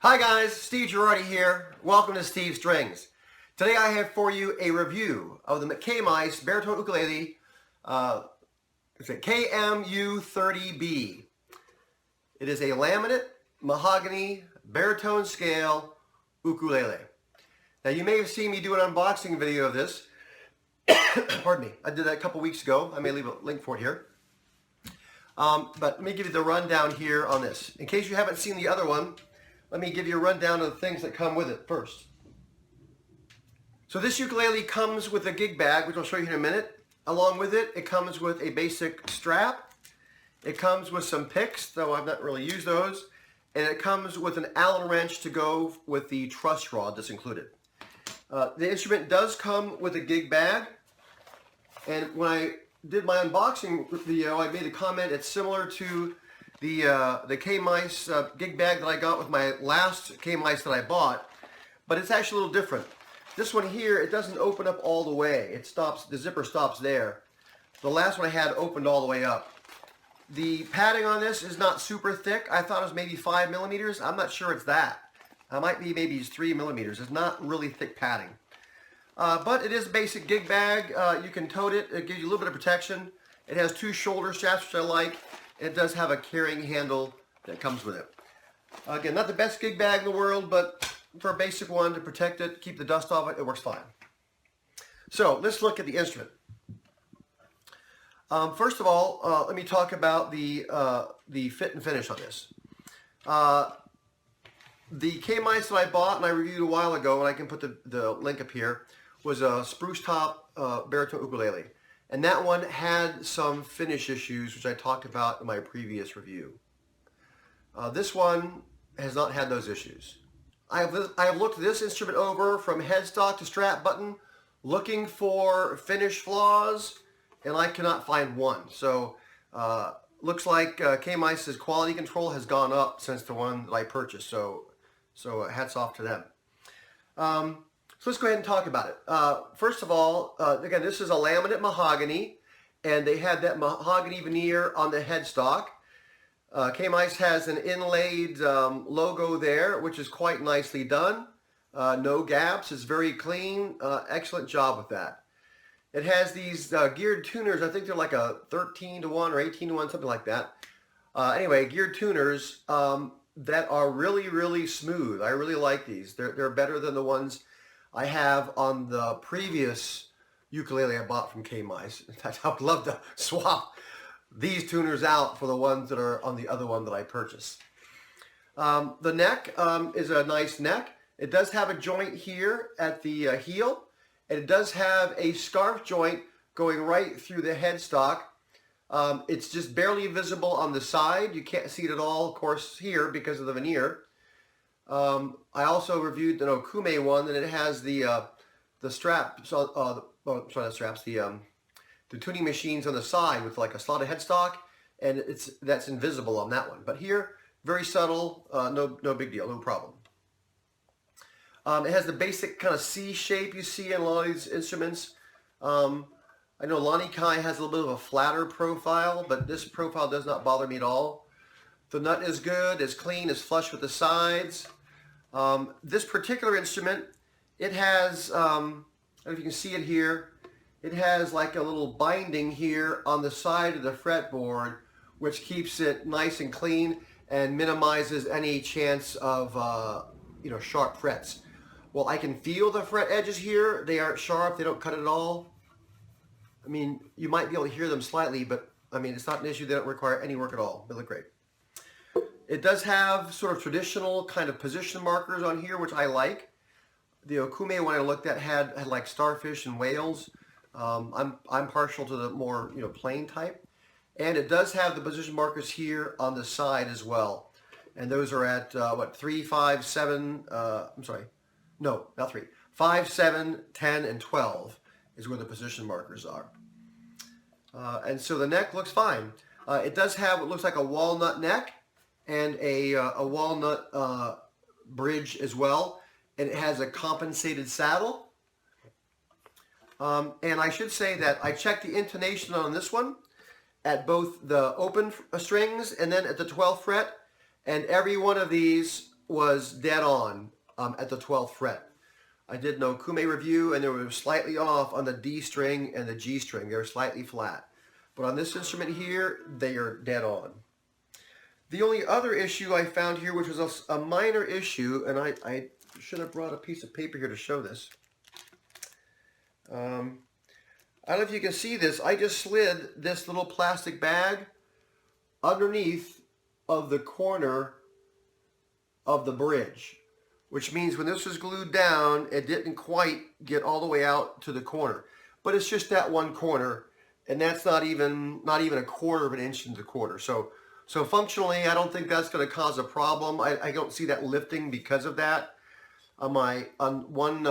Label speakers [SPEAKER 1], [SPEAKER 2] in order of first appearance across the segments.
[SPEAKER 1] Hi guys, Steve Girardi here. Welcome to Steve Strings. Today I have for you a review of the Kmise Baritone Ukulele KMU30B. It is a laminate, mahogany, baritone scale ukulele. Now you may have seen me do an unboxing video of this. Pardon me. I did that a couple weeks ago. I may leave a link for it here. But let me give you the rundown here on this. In case you haven't seen the other one, let me give you a rundown of the things that come with it first. So this ukulele comes with a gig bag, which I'll show you in a minute. Along with it, it comes with a basic strap. It comes with some picks, though I've not really used those. And it comes with an Allen wrench to go with the truss rod that's included. The instrument does come with a gig bag. And when I did my unboxing video, I made a comment. It's similar to the Kmise gig bag that I got with my last Kmise that I bought, but it's actually a little different. This one here, it doesn't open up all the way. It stops, the zipper stops there. The last one I had opened all the way up. The padding on this is not super thick. I thought it was maybe 5 millimeters. I'm not sure it's that. It might be maybe 3 millimeters. It's not really thick padding. But it is a basic gig bag. You can tote it. It gives you a little bit of protection. It has 2 shoulder straps, which I like. It does have a carrying handle that comes with it. Again, not the best gig bag in the world, but for a basic one to protect it, keep the dust off it, it works fine. So let's look at the instrument. First of all, let me talk about the fit and finish on this. The Kmise that I bought and I reviewed a while ago, and I can put the link up here, was a spruce top baritone ukulele. And that one had some finish issues, which I talked about in my previous review. This one has not had those issues. I have looked this instrument over from headstock to strap button, looking for finish flaws, and I cannot find one. So looks like Kmise's quality control has gone up since the one that I purchased. So hats off to them. So let's go ahead and talk about it. First of all, again, this is a laminate mahogany, and they had that mahogany veneer on the headstock. Kmise has an inlaid logo there, which is quite nicely done. No gaps. It's very clean. Excellent job with that. It has these geared tuners. I think they're like a 13-to-1 or 18-to-1, something like that. Anyway, geared tuners that are really, really smooth. I really like these. They're better than the ones I have on the previous ukulele I bought from Kmise. In fact, I would love to swap these tuners out for the ones that are on the other one that I purchased. The neck is a nice neck. It does have a joint here at the heel, and it does have a scarf joint going right through the headstock. It's just barely visible on the side. You can't see it at all, of course, here because of the veneer. I also reviewed an okoume one, and it has the strap, the tuning machines on the side with like a slotted headstock, and that's invisible on that one. But here, very subtle, no big deal, no problem. It has the basic kind of C shape you see in a lot of these instruments. I know Lonnie Kai has a little bit of a flatter profile, but this profile does not bother me at all. The nut is good, it's clean, it's flush with the sides. This particular instrument, it has, I don't know if you can see it here, it has like a little binding here on the side of the fretboard, which keeps it nice and clean and minimizes any chance of sharp frets. Well, I can feel the fret edges here. They aren't sharp, they don't cut at all. I mean, you might be able to hear them slightly, but I mean, it's not an issue. They don't require any work at all. They look great. It does have sort of traditional kind of position markers on here, which I like. The okoume one I looked at had like starfish and whales. I'm partial to the more plain type. And it does have the position markers here on the side as well. And those are at 3, 5, 7, I'm sorry. No, not 3. 5, 7, 10, and 12 is where the position markers are. And so the neck looks fine. It does have what looks like a walnut neck and a walnut bridge as well. And it has a compensated saddle. And I should say that I checked the intonation on this one at both the open strings and then at the 12th fret. And every one of these was dead on at the 12th fret. I did an okoume review and they were slightly off on the D string and the G string. They were slightly flat. But on this instrument here, they are dead on. The only other issue I found here, which was a minor issue, and I should have brought a piece of paper here to show this. I don't know if you can see this. I just slid this little plastic bag underneath of the corner of the bridge, which means when this was glued down, it didn't quite get all the way out to the corner. But it's just that one corner, and that's not even a quarter of an inch into the quarter. So functionally, I don't think that's going to cause a problem. I don't see that lifting because of that. On one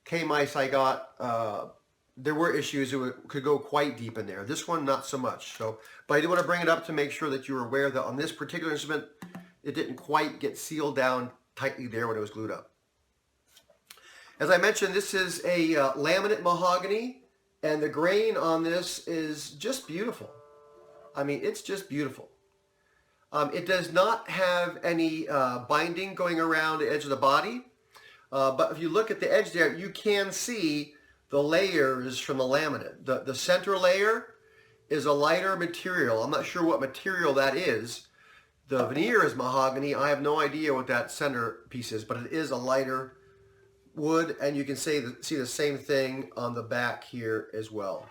[SPEAKER 1] Kmise I got, there were issues. Could go quite deep in there. This one, not so much. But I do want to bring it up to make sure that you were aware that on this particular instrument, it didn't quite get sealed down tightly there when it was glued up. As I mentioned, this is a laminate mahogany, and the grain on this is just beautiful. I mean, it's just beautiful. It does not have any binding going around the edge of the body, but if you look at the edge there, you can see the layers from the laminate. The center layer is a lighter material. I'm not sure what material that is. The veneer is mahogany. I have no idea what that center piece is, but it is a lighter wood, and you can see the same thing on the back here as well.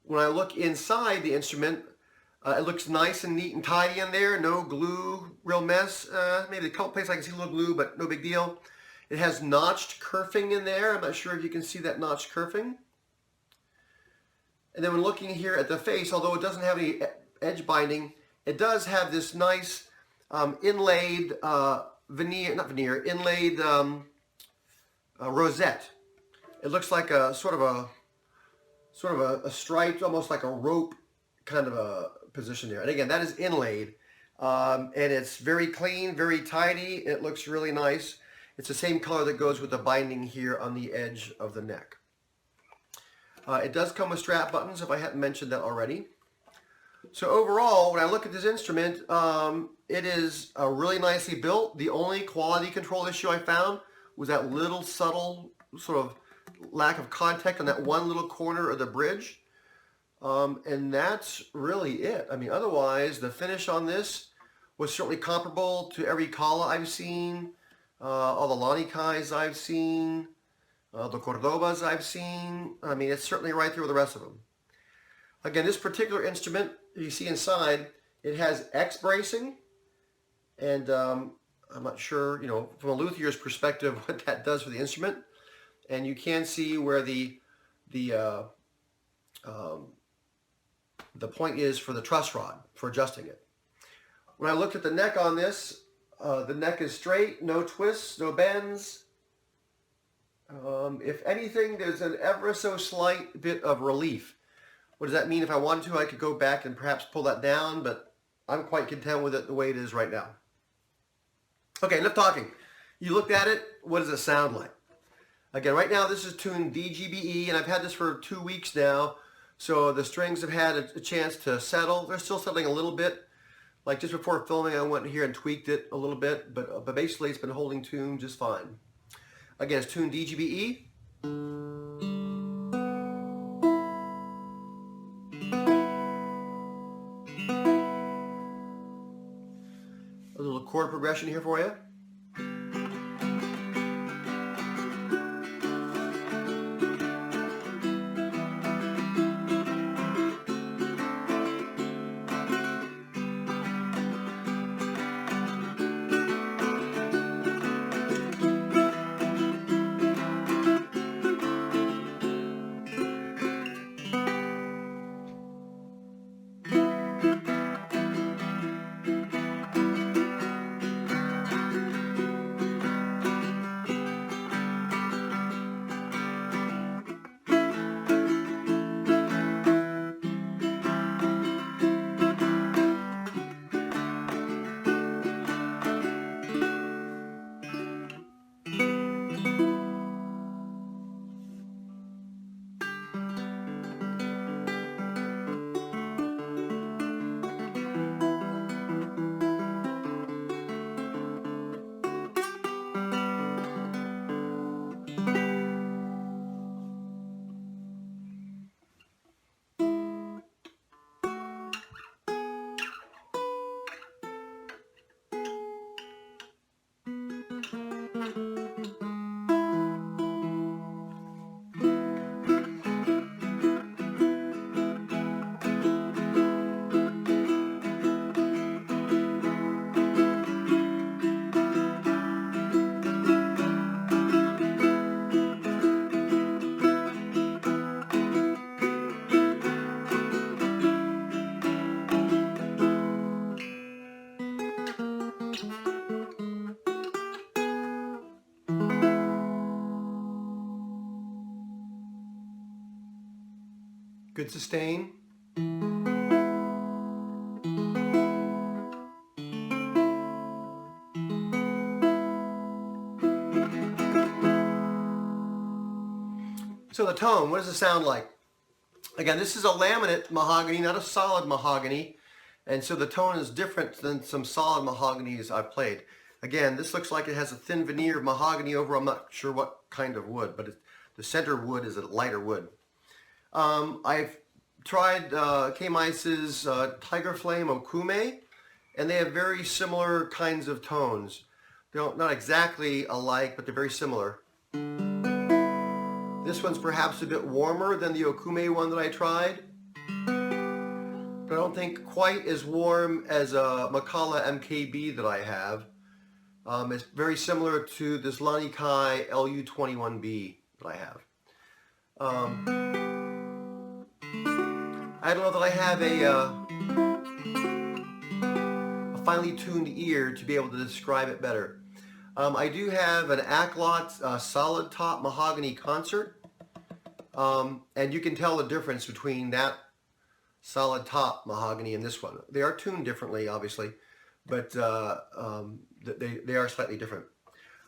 [SPEAKER 1] When I look inside the instrument, it looks nice and neat and tidy in there. No glue, real mess. Maybe a couple places I can see a little glue, but no big deal. It has notched kerfing in there. I'm not sure if you can see that notched kerfing. And then when looking here at the face, although it doesn't have any edge binding, it does have this nice inlaid inlaid rosette. It looks like a sort of a striped, almost like a rope kind of a position there. And again, that is inlaid, and it's very clean, very tidy. It looks really nice. It's the same color that goes with the binding here on the edge of the neck. It does come with strap buttons, if I hadn't mentioned that already. So overall, when I look at this instrument, it is really nicely built. The only quality control issue I found was that little subtle sort of lack of contact on that one little corner of the bridge. And that's really it. I mean, otherwise, the finish on this was certainly comparable to every Kala I've seen, all the Lanikais I've seen, the Cordobas I've seen. I mean, it's certainly right there with the rest of them. Again, this particular instrument, you see inside, it has X bracing, and I'm not sure, from a luthier's perspective, what that does for the instrument. And you can see where the point is for the truss rod for adjusting it. When I looked at the neck on this, the neck is straight, no twists, no bends. If anything, there's an ever so slight bit of relief. What does that mean? If I wanted to, I could go back and perhaps pull that down, but I'm quite content with it the way it is right now. Okay, enough talking. You looked at it, what does it sound like? Again, right now this is tuned DGBE, and I've had this for 2 weeks now, so the strings have had a chance to settle. They're still settling a little bit. Like just before filming, I went here and tweaked it a little bit, but basically it's been holding tune just fine. Again, it's tuned DGBE. A little chord progression here for you. good sustain. So the tone, what does it sound like? Again, this is a laminate mahogany, not a solid mahogany. And so the tone is different than some solid mahoganies I've played. Again, this looks like it has a thin veneer of mahogany over, I'm not sure what kind of wood, but the center wood is a lighter wood. I've tried Kmise's Tiger Flame Okoume, and they have very similar kinds of tones. They're not exactly alike, but they're very similar. This one's perhaps a bit warmer than the okoume one that I tried, but I don't think quite as warm as a Makala MKB that I have. It's very similar to this Laminate LU21B that I have. I don't know that I have a finely tuned ear to be able to describe it better. I do have an Acklot solid top mahogany concert, and you can tell the difference between that solid top mahogany and this one. They are tuned differently, obviously, but they are slightly different.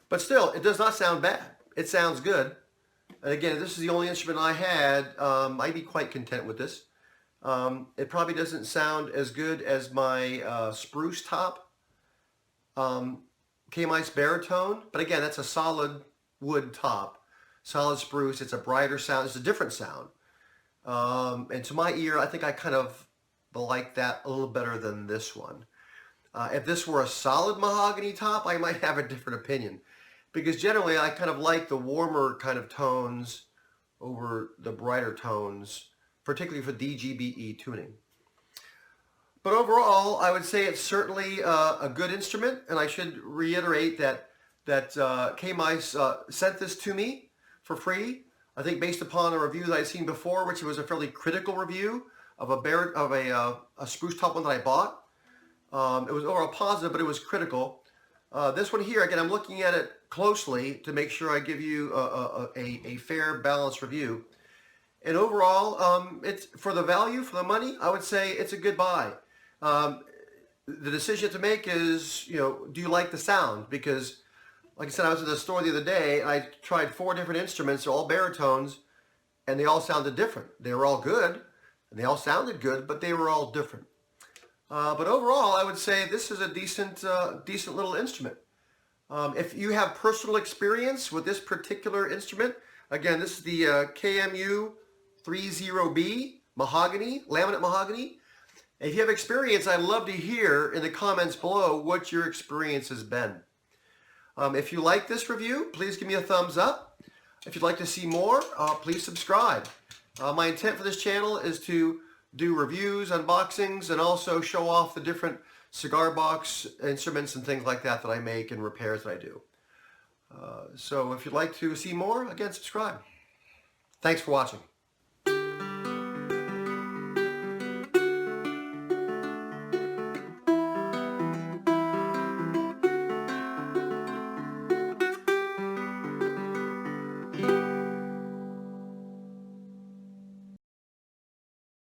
[SPEAKER 1] But still, it does not sound bad. It sounds good. And again, if this is the only instrument I had, I'd be quite content with this. It probably doesn't sound as good as my spruce top Kmise baritone, but again, that's a solid wood top, solid spruce. It's a brighter sound. It's a different sound. And to my ear, I think I kind of like that a little better than this one. If this were a solid mahogany top, I might have a different opinion, because generally I kind of like the warmer kind of tones over the brighter tones, particularly for DGBE tuning. But overall, I would say it's certainly a good instrument, and I should reiterate that Kmise sent this to me for free. I think based upon a review that I'd seen before, which was a fairly critical review of a spruce top one that I bought. It was overall positive, but it was critical. This one here, again, I'm looking at it closely to make sure I give you a fair, balanced review. And overall, it's for the value, for the money, I would say it's a good buy. The decision to make is, do you like the sound? Because, like I said, I was at the store the other day and I tried 4 different instruments, all baritones, and they all sounded different. They were all good, and they all sounded good, but they were all different. But overall, I would say this is a decent little instrument. If you have personal experience with this particular instrument, again, this is the KMU30B mahogany, laminate mahogany. If you have experience, I'd love to hear in the comments below what your experience has been. If you like this review, please give me a thumbs up. If you'd like to see more, please subscribe. My intent for this channel is to do reviews, unboxings, and also show off the different cigar box instruments and things like that that I make and repairs that I do. So if you'd like to see more, again, subscribe. Thanks for watching.